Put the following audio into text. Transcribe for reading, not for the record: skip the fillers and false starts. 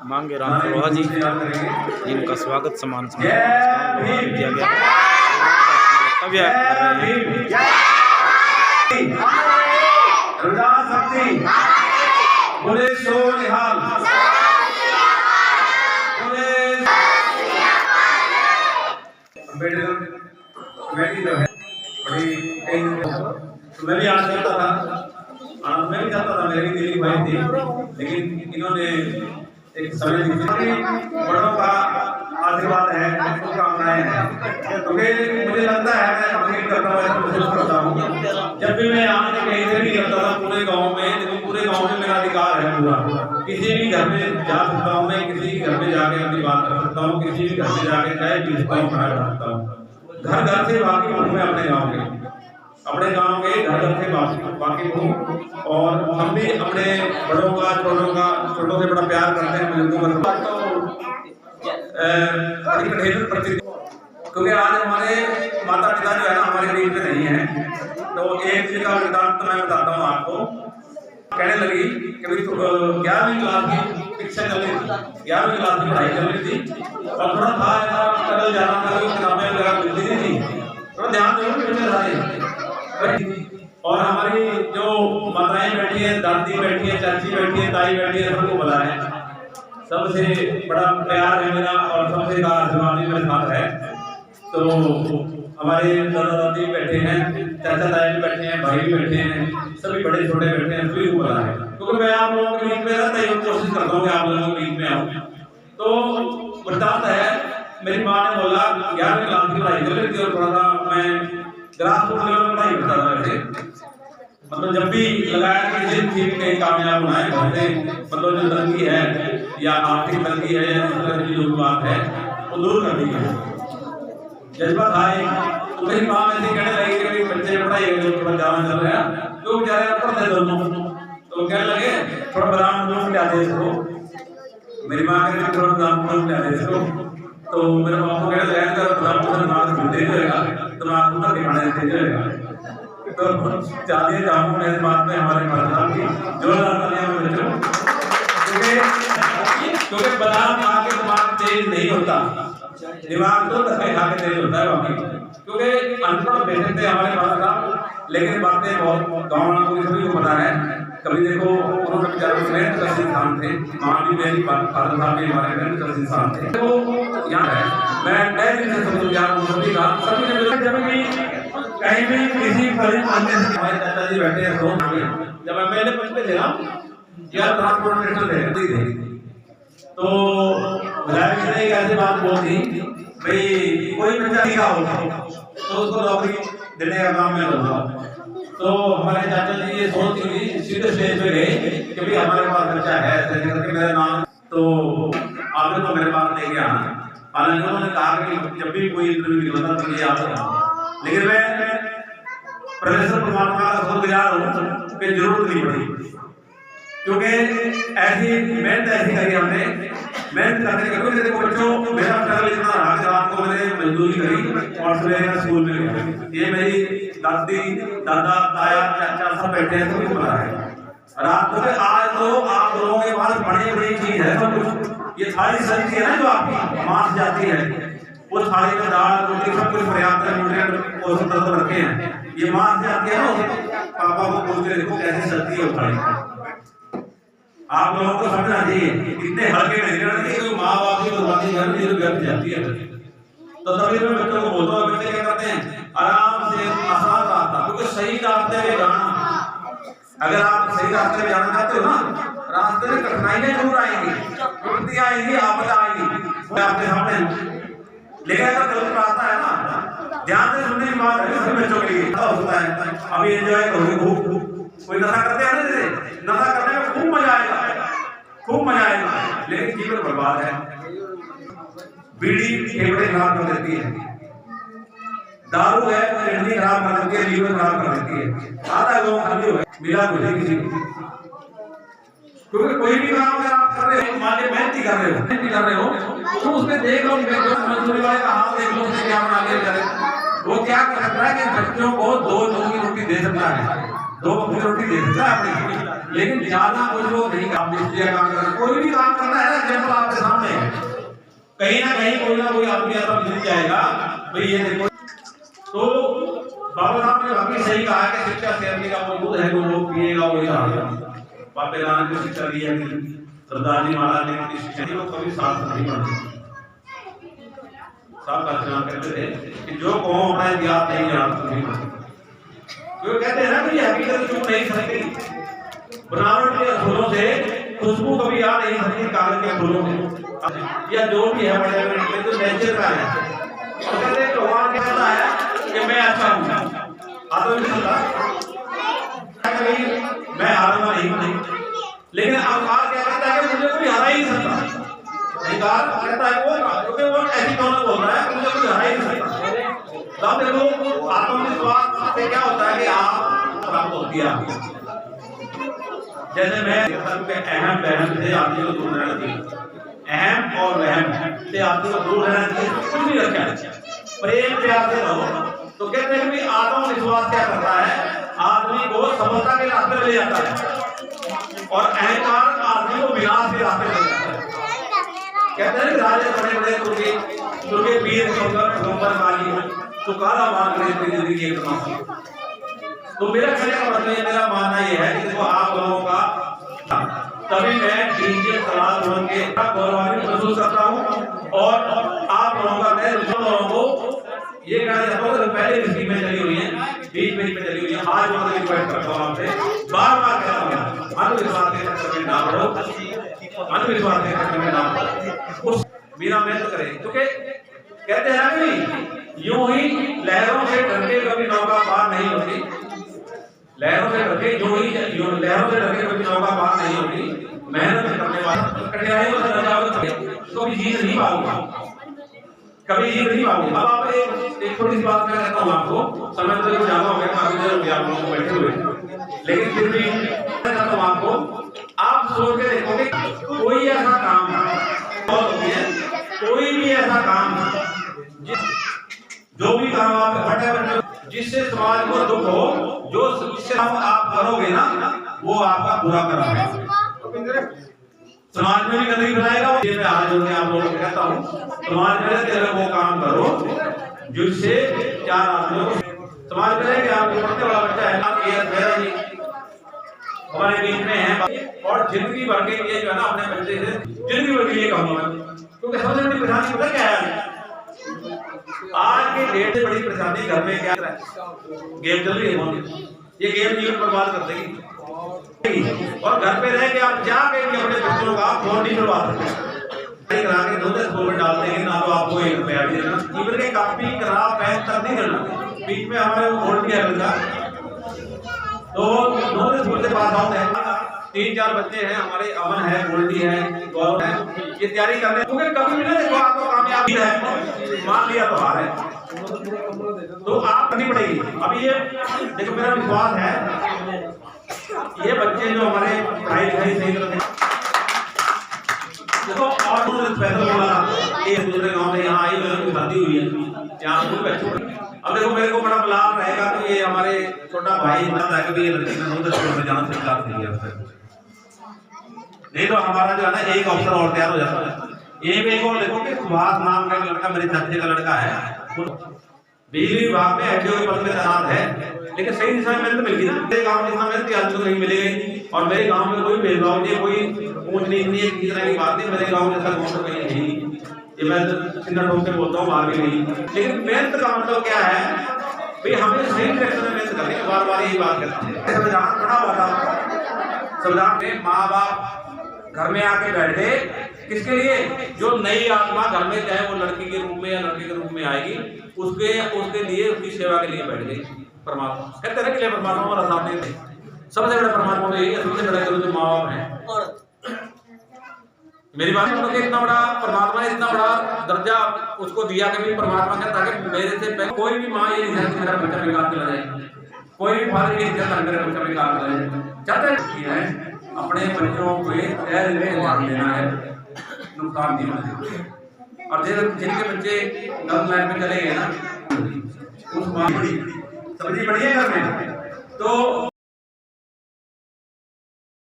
मांगे राम फरोहा जी, जिनका स्वागत सम्मान किया गया। वक्तव्य कर रहे हैं। बोले सो निहाल, बेटी जो है बड़ी तो मैं भी आज चाहता था, मैं भी चाहता था, मेरी दिल्ली भाई थी, लेकिन इन्होंने एक समय बड़ों का आशीर्वाद है, शुभकामनाएं हैं, क्योंकि मुझे लगता है मैं अपील करता हूँ, महसूस करता हूँ। जब भी मैं आने कहीं से भी करता था पूरे गांव में, लेकिन पूरे गांव में मेरा अधिकार है पूरा, किसी भी घर में जा सकता हूँ, मैं किसी घर में जाके अपनी बात कर सकता हूँ, किसी भी घर में जाके चाय पी सकता हूँ, खाना खा सकता हूँ। घर घर से वाकिफ हूँ मैं अपने गाँव के घर घर से वाकिफ हूँ। और हम भी अपने बड़ों का छोटों से बड़ा प्यार करते हैं, बुजुर्गों का। क्योंकि आज हमारे माता पिता जो है ना हमारे बीच में नहीं है, तो एक चीज का वृत्तांत मैं बताता हूँ आपको। कहने लगी कि 11वीं क्लास की शिक्षा चल रही थी, 11वीं क्लास की पढ़ाई चल रही थी, और थोड़ा था ऐसा कल जाना था, किताबें वगैरह मिलती नहीं थी, थोड़ा ध्यान दो। और हमारी जो माताएं बैठी है, दादी बैठी है, चाची बैठी है, ताई बैठी है, सबको पता है, सबसे बड़ा प्यार है मेरा और सबसे बड़ा आशीर्वाद भी मेरे साथ है। तो हमारे दादा दादी बैठे हैं, चाचा ताई भी बैठे हैं, भाई भी बैठे हैं, सभी बड़े छोटे बैठे हैं, सभी को पता है, क्योंकि मैं आप लोगों के बीच में रहता ही कोशिश करता हूँ कि आप लोगों के बीच में आऊँ। तो बताता है, मेरी माँ ने बोला 11वीं क्लास की पढ़ाई कर रही थी और थोड़ा सा मैं ग्रास रूट लेवल में पढ़ाई करता था वैसे, मतलब जब भी लगाया कि जिस चीज में कहीं कामयाब होना है, मतलब जो तंगी है या आर्थिक तंगी है या इस तरह की जो बात है वो दूर करनी है, जज्बा था। तो मेरी माँ ऐसे कहने लगी कि बच्चे पढ़ाई थोड़ा ज्यादा चल रहा है, तो बेचारे पढ़ते दोनों, तो कहने लगे थोड़ा बादाम दूध लाते इसको। मेरी माँ कहती थोड़ा बादाम दूध लाते इसको, तो मेरे पापा कहने लगे बादाम दिमाग तेज होगा, दिमाग को दिखाने तेज होगा। तो चाहते जाऊँ मेरे बात में हमारे माता की जोरदार बच्चों, क्योंकि बादाम खा के दिमाग तेज नहीं होता, दिमाग तो धक्के खा के तेज होता है बाकी, क्योंकि अनपढ़ बेटे थे हमारे पास का, लेकिन बातें बहुत गाँव वालों को सभी को पता है। कभी देखो उन्होंने बेचारे मेहनत का इंसान थे, माँ भी मेरी फादर साहब भी हमारे मेहनत का इंसान थे। तो यहाँ है मैं नए दिन से समझ गया सभी का, सभी ने जब भी कहीं भी किसी हमारे चाचा जी बैठे हैं, जब मैं पहले पढ़ते थे ना यार ट्रांसपोर्ट थे, तो एक ऐसी बात बोलती भाई कोई बच्चा लिखा होगा तो उसको नौकरी देने का काम मैं लूंगा। तो हमारे चाचा जी ये सोच के सीधे स्टेज पे गए कि भाई हमारे पास बच्चा है, ऐसे करके मेरा नाम, तो आपने तो मेरे पास लेके आना। हालांकि उन्होंने कहा कि जब भी कोई इंटरव्यू निकलता तो ये आप बताओ, लेकिन मैं प्रोफेसर परमात्मा का शुक्रगुजार हूँ कि जरूरत नहीं पड़ी, क्योंकि ऐसी मेहनत ऐसी करी हमने, मेहनत करने देखो बच्चों मेरा स्ट्रगल इतना रहा कि रात को मैंने मजदूरी करी और सवेरे स्कूल में गया। ये मेरी दादी दादा ताया चाचा सब बैठे हैं, सभी पता है। रात को आज तो आप लोगों के पास बड़ी बड़ी चीज है सब कुछ, ये थाली सब्जी है ना जो आपकी मांस जाती है, वो थाली में दाल रोटी सब कुछ पर्याप्त है, पोषण तत्व रखे हैं, ये मांस जाती है ना। पापा को पूछ के देखो कैसी सब्जी है थाली, आप लोगों को समझना चाहिए इतने हल्के नहीं करना चाहिए, कोई माँ बाप की बर्बादी करनी जो घर जाती है। तो तभी मैं बच्चों को बोलता हूँ, बच्चे क्या करते हैं आराम से आसान रास्ता, क्योंकि सही रास्ते में जाना, अगर आप सही रास्ते में जाना चाहते हो ना, रास्ते में कठिनाइयां जरूर आएंगी, विपत्तियां आएंगी, आपदा आएंगी आपके सामने, लेकिन अगर गलत रास्ता है ना, ध्यान से सुनने की बात है सभी बच्चों के लिए होता है। अभी एंजॉय करोगे खूब, कोई नशा करते हैं ना, जैसे नशा करने में खूब मजा आएगा, खूब मजा आएगा, लेकिन जीवन बर्बाद है। बीड़ी फेफड़े खराब कर देती है, दारू है किडनी खराब कर देती है, लीवर खराब कर देती है, आधा लोग खाली हो मिला कुछ किसी को, क्योंकि कोई भी काम अगर आप कर रहे हो, मान लीजिए मेहनत कर रहे हो तो उसमें देख लो मजदूरी वाले का हाथ देख लो, उसने क्या बना दिया करे, वो क्या कर सकता है कि बच्चों को 2 लोगों की रोटी दे सकता है, 2 वक्त की रोटी दे सकता है अपनी, लेकिन ज्यादा कुछ लोग नहीं काम, काम करना, कोई भी काम करना है ना, कहीं ना कोई आदमी ऐसा मिल जाएगा भाई ये देखो। तो बाबा साहब ने वाकई सही कहा है कि शिक्षा से का मौजूद है, जो लोग पिएगा वही हारेगा। बाबा नानक ने शिक्षा दी है, सरदार जी महाराज ने की शिक्षा दी, वो कभी साथ नहीं पढ़ते। साहब का चुनाव कहते थे कि जो कौम अपना इतिहास नहीं जानती, तो कहते हैं ना कि हकीकत छू नहीं सकती, बनावट के फूलों से खुशबू कभी आ नहीं सकती कागज के फूलों से, या जो भी है बड़े तो नेचर का है। और कहते हैं भगवान कहता है कि मैं अच्छा हूँ, मैं हारूंगा नहीं, लेकिन अवतार क्या कहता है कि मुझे कोई हरा ही नहीं सकता। कहता है वो क्योंकि वो ऐसी कौन बोल रहा है, मुझे कोई हरा ही नहीं सकता। तब देखो आत्मविश्वास से क्या होता है कि आप प्राप्त होती है आपकी। जैसे मैं अहम बहम से आदमी को दूर रहना चाहिए, अहम और वहम से आदमी को दूर रहना चाहिए, कुछ नहीं रखा, प्रेम प्यार से रहो। तो कहते हैं कि आत्मविश्वास क्या करता है, आदमी को सफलता के रास्ते में ले जाता है, और अहंकार आदमी को विनाश के रास्ते में ले जाता है। कहते हैं राजे बड़े बड़े तुर्गे पीर पैगंबर काली तो काला मार करे जिंदगी एक तमाशा। तो मेरा कहने का मतलब, मेरा मानना ये है कि देखो आप लोगों का तभी मैं डीजे सलाह सुन के गौरवान्वित महसूस करता हूँ, और आप लोगों का मैं लोगों को ये कहना चाहता हूँ, पहले भी स्कीमें चली हुई हैं, बीच में चली हुई है, आज मैं रिक्वेस्ट करता हूँ आपसे, बार बार कहता हूँ अंधविश्वास के चक्कर में ना पड़ो, अंधविश्वास के चक्कर में ना पड़ो, उस बिना मेहनत करें। क्योंकि कहते हैं कि यूं ही लहरों से डर के कभी नौका पार नहीं होती, लहरों से डर के लहरों से डर के कभी नौका पार नहीं होती, मेहनत करने वाला कठिनाइयों से कभी जीत नहीं पाऊंगा, कभी जीत नहीं पाऊंगा। अब आप एक छोटी सी बात मैं कहता हूँ आपको, समय तो ज्यादा हो गया, काफी देर हो गया आप लोगों को बैठे हुए, लेकिन फिर भी मैं कहता हूँ आपको, आप सोच के देखोगे कोई ऐसा काम है, कोई भी ऐसा काम जो भी काम आप जिससे समाज को दुख हो, जो जिससे आप करोगे ना, वो आपका बुरा करना है, समाज में भी गंदगी बनाएगा। ये मैं आज आप लोगों को कहता हूँ, समाज में तेरे वो काम करो जिससे चार आदमियों को समाज में कि आप पढ़ने वाला बच्चा है ना, ये हमारे बीच में है, और जिंदगी भर के लिए जो है ना अपने बच्चे से जिंदगी भर के लिए कहूँगा, क्योंकि सबसे बड़ी परेशानी पता क्या है, आज के डेट से बड़ी परेशानी घर में क्या है, गेम चल रही है, ये गेम जीवन बर्बाद कर देगी, और घर पे रह के आप जाके अपने बच्चों का फोन नहीं करवा सकते, करा के दो स्कूल में डाल देंगे ना, तो आपको 1 रुपया भी देना, इवन के कॉपी करा पेन तक नहीं देना। बीच में हमारे वोट दिया मिलता, तो दोनों स्कूल से पास आउट है, 3-4 बच्चे हैं हमारे, अमन है, गोल्डी है, गौरव है, ये तैयारी कर रहे हैं, क्योंकि कभी भी ना देखो आपको कामयाबी है, मान लिया तो हार है, तो आप करनी पड़ेगी। अभी ये देखो मेरा विश्वास है, ये बच्चे जो हमारे पढ़ाई लिखाई सही करते हैं, देखो और स्पेशल बोला एक दूसरे गांव में यहाँ आई लोगों की शादी हुई है, यहाँ खूब अच्छे। अब देखो मेरे को बड़ा बुलाव रहेगा कि ये हमारे छोटा भाई बताता है कि ये लड़की ने 9-10 स्कूल में जाना स्वीकार कर लिया, नहीं तो हमारा जो है ना एक अवसर और तैयार हो जाता है। एक और देखो कि सुभाष नाम का लड़का मेरे चाचे का लड़का है, बिजली विभाग में एडीओ के पद में तैनात है, लेकिन सही दिशा में मेहनत मिल गई ना, मेरे गाँव में जितना मेहनत आज तक नहीं मिलेगी, और मेरे गाँव में कोई भेदभाव नहीं, कोई ऊंच नीच नहीं है, किसी तरह की बात नहीं, मेरे गाँव में ऐसा गाँव कहीं नहीं, ये मैं सिंगर ठोक के बोलता हूँ आगे नहीं, लेकिन मेहनत का मतलब क्या है भाई, हमें सही डायरेक्शन में मेहनत करनी है, बार बार यही बात करते हैं। संविधान पढ़ा हुआ था, संविधान में माँ बाप घर में आके बैठे किसके लिए, जो नई आत्मा घर में चाहे वो लड़की के रूप में या लड़के के रूप में आएगी, उसके लिए उसकी सेवा के लिए बैठ गई। परमात्मा कहते हैं कि परमात्मा हमारा सामने थे, सबसे बड़ा परमात्मा तो यही है, सबसे बड़ा गुरु जो माँ बाप है। मेरी बात सुनो कि इतना बड़ा परमात्मा ने इतना बड़ा दर्जा उसको दिया कि परमात्मा कहता है कि मेरे से पहले कोई भी माँ ये नहीं चाहती मेरा बच्चा बेकार चला जाए, कोई भी फादर ये नहीं चाहता मेरा बच्चा बेकार चला जाए, चाहता है अपने बच्चों को ध्यान देना है, नुकसान नहीं होना। और जिनके बच्चे गलत लाइन में चले गए ना, उस माँ समझी पड़ी है घर में, तो